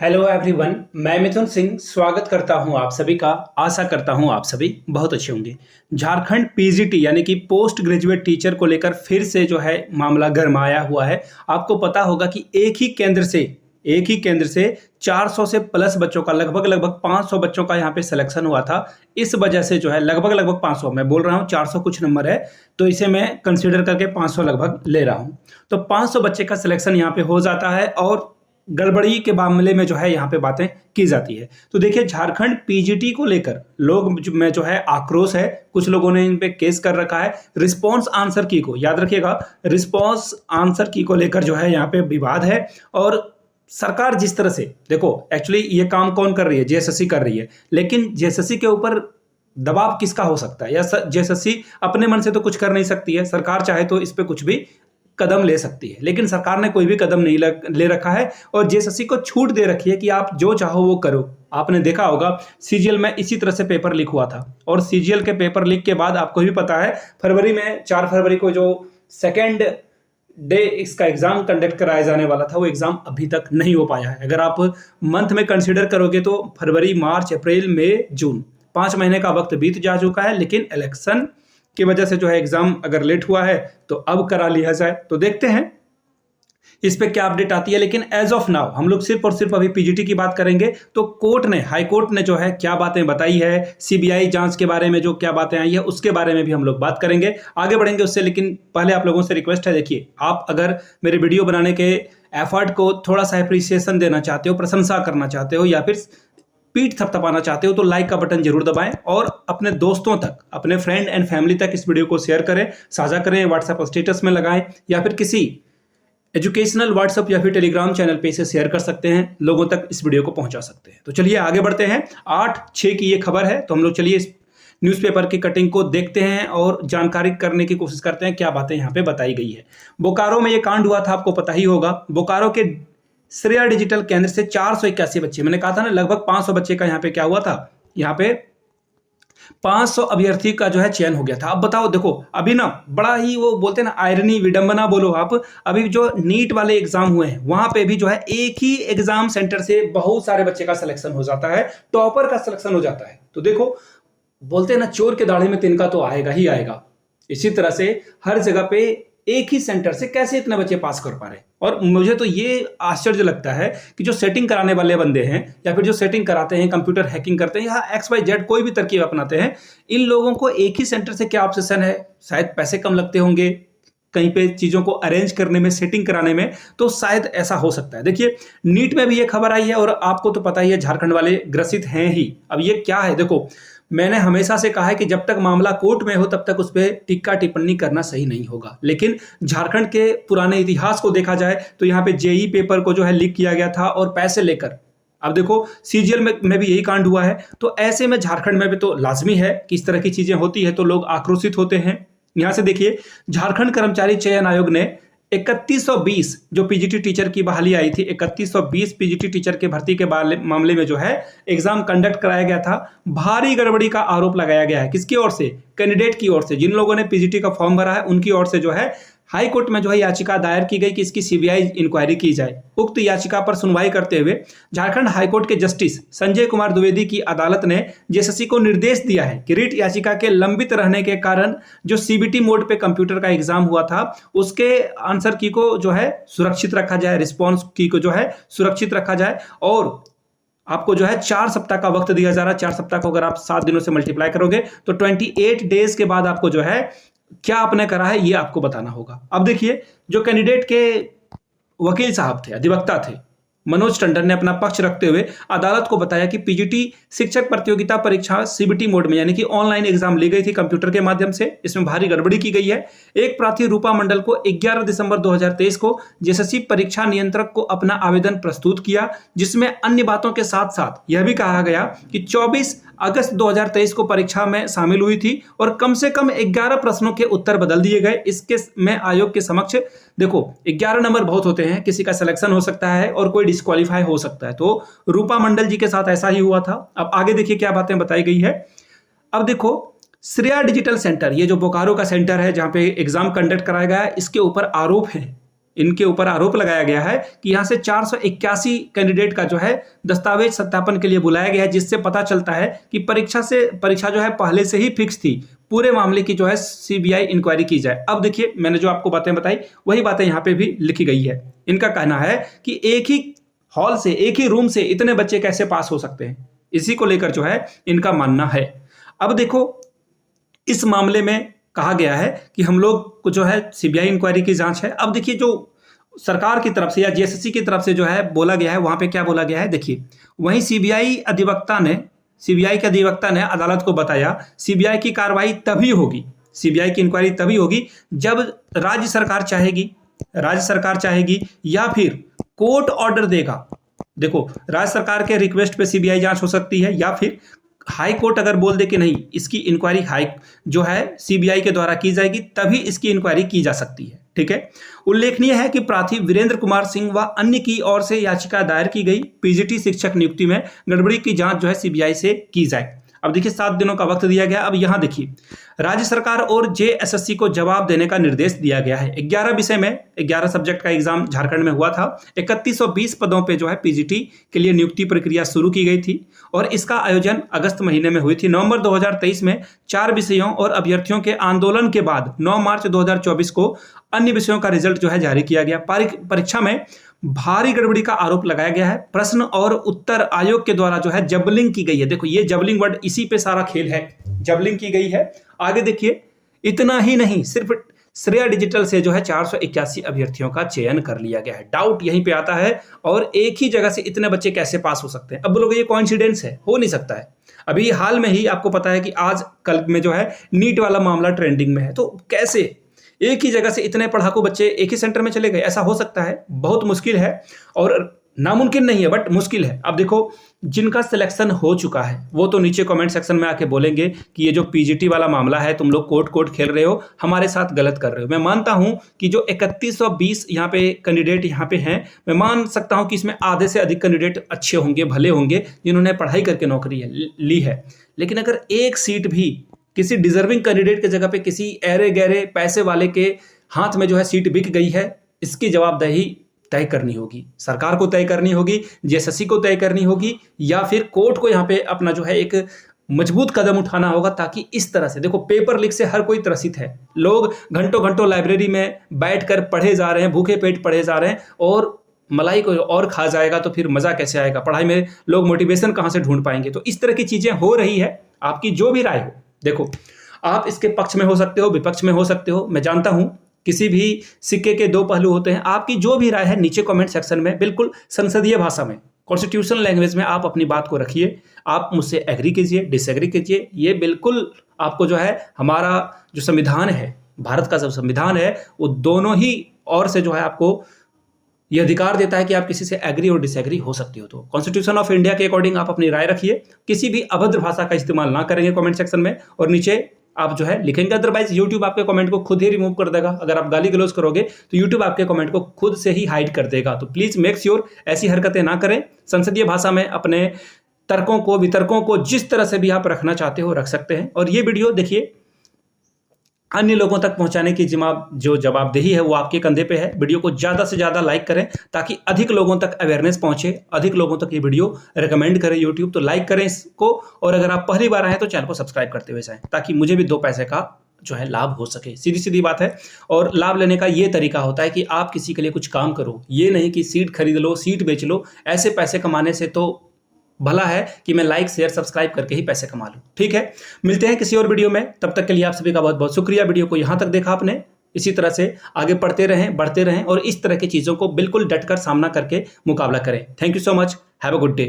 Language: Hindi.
हेलो एवरीवन, मैं मिथुन सिंह स्वागत करता हूं आप सभी का। आशा करता हूं आप सभी बहुत अच्छे होंगे। झारखंड पीजीटी यानी कि पोस्ट ग्रेजुएट टीचर को लेकर फिर से जो है मामला गरमाया हुआ है। आपको पता होगा कि एक ही केंद्र से 400 से प्लस बच्चों का लगभग 500 बच्चों का यहाँ पे सिलेक्शन हुआ था। इस वजह से जो है लगभग 500, मैं बोल रहा हूँ 400 कुछ नंबर है तो इसे मैं कंसीडर करके 500 लगभग ले रहा हूँ। तो 500 बच्चे का सिलेक्शन यहाँ पे हो जाता है और गड़बड़ी के मामले में जो है यहाँ पे बातें की जाती है। तो देखिए, झारखंड पीजीटी को लेकर में जो है आक्रोश है। कुछ लोगों ने इन पे केस कर रखा है। रिस्पांस आंसर की को याद रखिएगा, रिस्पांस आंसर की को लेकर जो है यहाँ पे विवाद है। और सरकार जिस तरह से, देखो एक्चुअली ये काम कौन कर रही है, जेएसएससी कर रही है, लेकिन जेएसएससी के ऊपर दबाव किसका हो सकता है? या जेएसएससी अपने मन से तो कुछ कर नहीं सकती है। सरकार चाहे तो इस पे कुछ भी कदम ले सकती है, लेकिन सरकार ने कोई भी कदम नहीं ले रखा है और जेएसएससी को छूट दे रखी है कि आप जो चाहो वो करो। आपने देखा होगा सीजीएल में इसी तरह से पेपर लीक हुआ था और सीजीएल के पेपर लीक के बाद आपको भी पता है फरवरी में 4 फरवरी को जो सेकेंड डे इसका एग्जाम कंडक्ट कराया जाने वाला था, वो एग्जाम अभी तक नहीं हो पाया है। अगर आप मंथ में कंसिडर करोगे तो फरवरी, मार्च, अप्रैल, मई, जून 5 महीने का वक्त बीत जा चुका है, लेकिन इलेक्शन की वजह से जो है एग्जाम अगर लेट हुआ है तो अब करा लिया जाए। तो देखते हैं इस पे क्या अपडेट आती है। लेकिन एज ऑफ नाउ हम लोग सिर्फ और सिर्फ अभी पीजीटी की बात करेंगे। तो हाई कोर्ट ने जो है क्या बातें बताई है, सीबीआई जांच के बारे में जो क्या बातें आई है उसके बारे में भी हम लोग बात करेंगे, आगे बढ़ेंगे उससे। लेकिन पहले आप लोगों से रिक्वेस्ट है, देखिए आप अगर मेरे वीडियो बनाने के एफर्ट को थोड़ा सा अप्रिसिएशन देना चाहते हो, प्रशंसा करना चाहते हो या फिर पीठ थपथपाना चाहते हो तो लाइक का बटन जरूर दबाएं और अपने दोस्तों तक, अपने फ्रेंड एंड फैमिली तक इस वीडियो को शेयर करें, साझा करें, व्हाट्सएप स्टेटस में लगाएं या फिर किसी एजुकेशनल व्हाट्सएप या फिर टेलीग्राम चैनल पे इसे शेयर कर सकते हैं, लोगों तक इस वीडियो को पहुंचा सकते हैं। तो चलिए आगे बढ़ते हैं। 8/6 की ये खबर है, तो हम लोग चलिए इस न्यूज़पेपर की कटिंग को देखते हैं और जानकारी करने की कोशिश करते हैं क्या बातें यहाँ पे बताई गई है। बोकारो में ये कांड हुआ था, आपको पता ही होगा। बोकारो के श्रेया डिजिटल केंद्र से 481 बच्चे, मैंने कहा था ना लगभग 500 बच्चे का यहाँ पे क्या हुआ था, यहाँ पे 500 अभ्यर्थी का जो है चयन हो गया था। अब बताओ, देखो अभी ना बड़ा ही वो बोलते हैं ना, आयरनी, विडंबना बोलो आप, अभी जो नीट वाले एग्जाम हुए हैं वहां पे भी जो है एक ही एग्जाम सेंटर से बहुत सारे बच्चे का सिलेक्शन हो जाता है, टॉपर का सिलेक्शन हो जाता है। तो देखो बोलते हैं ना, चोर के दाढ़े में तिनका तो आएगा ही आएगा। इसी तरह से हर जगह पे एक ही सेंटर से कैसे इतने बच्चे पास कर पा रहे हैं। और मुझे तो ये आश्चर्य लगता है कि जो सेटिंग कराने वाले बंदे हैं या फिर जो सेटिंग कराते हैं, कंप्यूटर हैकिंग करते हैं या XYZ कोई भी तरकीब अपनाते हैं, इन लोगों को एक ही सेंटर से क्या ऑब्सेशन है? शायद पैसे कम लगते होंगे कहीं पे चीजों को अरेंज करने में, सेटिंग कराने में, तो शायद ऐसा हो सकता है। देखिए नीट में भी ये खबर आई है और आपको तो पता ही है झारखंड वाले ग्रसित हैं ही। अब ये क्या है, देखो मैंने हमेशा से कहा है कि जब तक मामला कोर्ट में हो तब तक उस पर टिक्का टिप्पणी करना सही नहीं होगा। लेकिन झारखंड के पुराने इतिहास को देखा जाए तो यहाँ पे जेई पेपर को जो है लीक किया गया था और पैसे लेकर, अब देखो सीजीएल में भी यही कांड हुआ है। तो ऐसे में झारखंड में भी तो लाजमी है कि इस तरह की चीजें होती है तो लोग आक्रोशित होते हैं। यहां से देखिए, झारखंड कर्मचारी चयन आयोग ने 3120 जो पीजीटी टीचर की बहाली आई थी, 3120 पीजीटी टीचर के भर्ती के मामले में जो है एग्जाम कंडक्ट कराया गया था। भारी गड़बड़ी का आरोप लगाया गया है। किसकी ओर से? कैंडिडेट की ओर से, जिन लोगों ने पीजीटी का फॉर्म भरा है उनकी ओर से जो है हाई कोर्ट में जो है याचिका दायर की गई कि इसकी सीबीआई इंक्वायरी की जाए। उक्त याचिका पर सुनवाई करते हुए झारखंड हाईकोर्ट के जस्टिस संजय कुमार द्विवेदी की अदालत ने जेएसएससी को निर्देश दिया है कि रिट याचिका के लंबित रहने के कारण जो सीबीटी मोड पे कंप्यूटर का एग्जाम हुआ था उसके आंसर की को जो है सुरक्षित रखा जाए, रिस्पॉन्स की को जो है सुरक्षित रखा जाए और आपको जो है 4 सप्ताह का वक्त दिया जा रहा है। 4 सप्ताह को अगर आप 7 दिनों से मल्टीप्लाई करोगे तो 28 डेज के बाद आपको जो है क्या आपने करा है ये आपको बताना होगा। अब देखिए, जो कैंडिडेट के वकील साहब थे, अधिवक्ता थे, मनोज टंडन ने अपना पक्ष रखते हुए अदालत को बताया कि पीजीटी शिक्षक प्रतियोगिता परीक्षा सीबीटी मोड में यानी कि ऑनलाइन एग्जाम ली गई थी कंप्यूटर के माध्यम से। इसमें भारी गड़बड़ी की गई है। एक प्रार्थी रूपा मंडल को 11 दिसंबर 2023 को जेएसएससी परीक्षा नियंत्रक को अपना आवेदन प्रस्तुत किया, जिसमें अन्य बातों के साथ साथ यह भी कहा गया कि 24 अगस्त 2023 को परीक्षा में शामिल हुई थी और कम से कम 11 प्रश्नों के उत्तर बदल दिए गए। इसके में आयोग के समक्ष, देखो 11 नंबर बहुत होते हैं, किसी का सिलेक्शन हो सकता है और कोई डिस्क्वालीफाई हो सकता है। तो रूपा मंडल जी के साथ ऐसा ही हुआ था। अब आगे देखिए क्या बातें बताई गई है। अब देखो, श्रेया डिजिटल सेंटर, ये जो बोकारो का सेंटर है जहां पे एग्जाम कंडक्ट कराया गया है, इसके ऊपर आरोप है इनके ऊपर आरोप लगाया गया है कि यहाँ से 481 कैंडिडेट का जो है दस्तावेज सत्यापन के लिए बुलाया गया है, जिससे पता चलता है कि परीक्षा जो है पहले से ही फिक्स थी। पूरे मामले की जो है सीबीआई इंक्वायरी की जाए। अब देखिए, मैंने जो आपको बातें बताई वही बातें यहाँ पे भी लिखी गई है। इनका कहना है कि एक ही हॉल से, एक ही रूम से इतने बच्चे कैसे पास हो सकते हैं, इसी को लेकर जो है इनका मानना है। अब देखो, इस मामले में कहा गया है कि हम लोग को जो है सीबीआई इंक्वायरी की जांच है। अब देखिए, जो सरकार की तरफ से या जेएसएससी की तरफ से जो है बोला गया है, वहां पे क्या बोला गया है देखिए। वहीं सीबीआई के अधिवक्ता ने अदालत को बताया, सीबीआई की कार्रवाई तभी होगी, सीबीआई की इंक्वायरी तभी होगी जब राज्य सरकार चाहेगी या फिर कोर्ट ऑर्डर देगा। देखो, राज्य सरकार के रिक्वेस्ट पे सीबीआई जांच हो सकती है, या फिर हाई कोर्ट अगर बोल दे कि नहीं, इसकी इंक्वायरी जो है सीबीआई के द्वारा की जाएगी, तभी इसकी इंक्वायरी की जा सकती है। ठीक है। उल्लेखनीय है कि प्रार्थी वीरेंद्र कुमार सिंह व अन्य की ओर से याचिका दायर की गई, पीजीटी शिक्षक नियुक्ति में गड़बड़ी की जांच जो है सीबीआई से की जाए। अब देखिए, 7 दिनों का वक्त दिया गया। अब यहां देखिए, राज्य सरकार और जेएसएससी को जवाब देने का निर्देश दिया गया है। 11 विषय में 11 सब्जेक्ट का एग्जाम झारखंड में हुआ था। 3120 पदों पे जो है पीजीटी के लिए नियुक्ति प्रक्रिया शुरू की गई थी और इसका आयोजन अगस्त महीने में हुई थी। नवंबर 2023 में 4 विषयों और अभ्यर्थियों के आंदोलन के बाद 9 मार्च 2024 को अन्य विषयों का रिजल्ट जो है जारी किया गया। परीक्षा में भारी गड़बड़ी का आरोप लगाया गया है। प्रश्न और उत्तर आयोग के द्वारा जो है जबलिंग की गई है। देखो, ये जबलिंग वर्ड, इसी पे सारा खेल है, जबलिंग की गई है। आगे देखिए, इतना ही नहीं, सिर्फ श्रेया डिजिटल से जो है 481 अभ्यर्थियों का चयन कर लिया गया है। डाउट यहीं पे आता है, और एक ही जगह से इतने बच्चे कैसे पास हो सकते हैं? अब बोलोगे ये कोइंसिडेंस है, हो नहीं सकता है। अभी हाल में ही आपको पता है कि आज कल में जो है नीट वाला मामला ट्रेंडिंग में है, तो कैसे एक ही जगह से इतने पढ़ाकू बच्चे एक ही सेंटर में चले गए? ऐसा हो सकता है? बहुत मुश्किल है, और नामुमकिन नहीं है, बट मुश्किल है। अब देखो, जिनका सिलेक्शन हो चुका है वो तो नीचे कमेंट सेक्शन में आके बोलेंगे कि ये जो पीजीटी वाला मामला है, तुम लोग कोर्ट खेल रहे हो, हमारे साथ गलत कर रहे हो। मैं मानता हूं कि जो 3120 यहाँ पे कैंडिडेट यहाँ पे हैं, मैं मान सकता हूं कि इसमें आधे से अधिक कैंडिडेट अच्छे होंगे, भले होंगे, जिन्होंने पढ़ाई करके नौकरी ली है। लेकिन अगर एक सीट भी किसी डिजर्विंग कैंडिडेट की जगह पे किसी ऐरे गहरे पैसे वाले के हाथ में जो है सीट बिक गई है, इसकी जवाबदेही तय करनी होगी, सरकार को तय करनी होगी, जेएसएससी को तय करनी होगी, या फिर कोर्ट को यहाँ पे अपना जो है एक मजबूत कदम उठाना होगा, ताकि इस तरह से, देखो, पेपर लीक से हर कोई त्रसित है। लोग घंटों घंटों लाइब्रेरी में बैठकर पढ़े जा रहे हैं, भूखे पेट पढ़े जा रहे हैं, और मलाई को और खा जाएगा तो फिर मजा कैसे आएगा? पढ़ाई में लोग मोटिवेशन कहाँ से ढूंढ पाएंगे? तो इस तरह की चीजें हो रही है। आपकी जो भी राय हो, देखो, आप इसके पक्ष में हो सकते हो, विपक्ष में हो सकते हो। मैं जानता हूं किसी भी सिक्के के 2 पहलू होते हैं। आपकी जो भी राय है नीचे कमेंट सेक्शन में बिल्कुल संसदीय भाषा में, कॉन्स्टिट्यूशनल लैंग्वेज में आप अपनी बात को रखिए। आप मुझसे एग्री कीजिए, डिसएग्री कीजिए। ये बिल्कुल आपको जो है, हमारा जो संविधान है, भारत का जो संविधान है, वो दोनों ही ओर से जो है आपको ये अधिकार देता है कि आप किसी से एग्री और डिसएग्री हो सकते हो। तो कॉन्स्टिट्यूशन ऑफ इंडिया के अकॉर्डिंग आप अपनी राय रखिए। किसी भी अभद्र भाषा का इस्तेमाल ना करेंगे कमेंट सेक्शन में, और नीचे आप जो है लिखेंगे। अदरवाइज यूट्यूब आपके कमेंट को खुद ही रिमूव कर देगा। अगर आप गाली गलौज करोगे तो यूट्यूब आपके कमेंट को खुद से ही हाइड कर देगा। तो प्लीज मेक श्योर ऐसी हरकतें ना करें। संसदीय भाषा में अपने तर्कों को, वितर्कों को जिस तरह से भी आप रखना चाहते हो रख सकते हैं। और ये वीडियो देखिए, अन्य लोगों तक पहुंचाने की जो जवाबदेही है वो आपके कंधे पे है। वीडियो को ज़्यादा से ज़्यादा लाइक करें ताकि अधिक लोगों तक अवेयरनेस पहुंचे, अधिक लोगों तक ये वीडियो रिकमेंड करें यूट्यूब। तो लाइक करें इसको, और अगर आप पहली बार आए तो चैनल को सब्सक्राइब करते हुए जाएं, ताकि मुझे भी 2 पैसे का जो है लाभ हो सके। सीधी सीधी बात है। और लाभ लेने का ये तरीका होता है कि आप किसी के लिए कुछ काम करो, ये नहीं कि सीट खरीद लो, सीट बेच लो। ऐसे पैसे कमाने से तो भला है कि मैं लाइक शेयर सब्सक्राइब करके ही पैसे कमा लूं। ठीक है, मिलते हैं किसी और वीडियो में। तब तक के लिए आप सभी का बहुत बहुत शुक्रिया। वीडियो को यहां तक देखा आपने, इसी तरह से आगे पढ़ते रहें, बढ़ते रहें, और इस तरह की चीज़ों को बिल्कुल डटकर सामना करके मुकाबला करें। Thank you so much. Have a good day.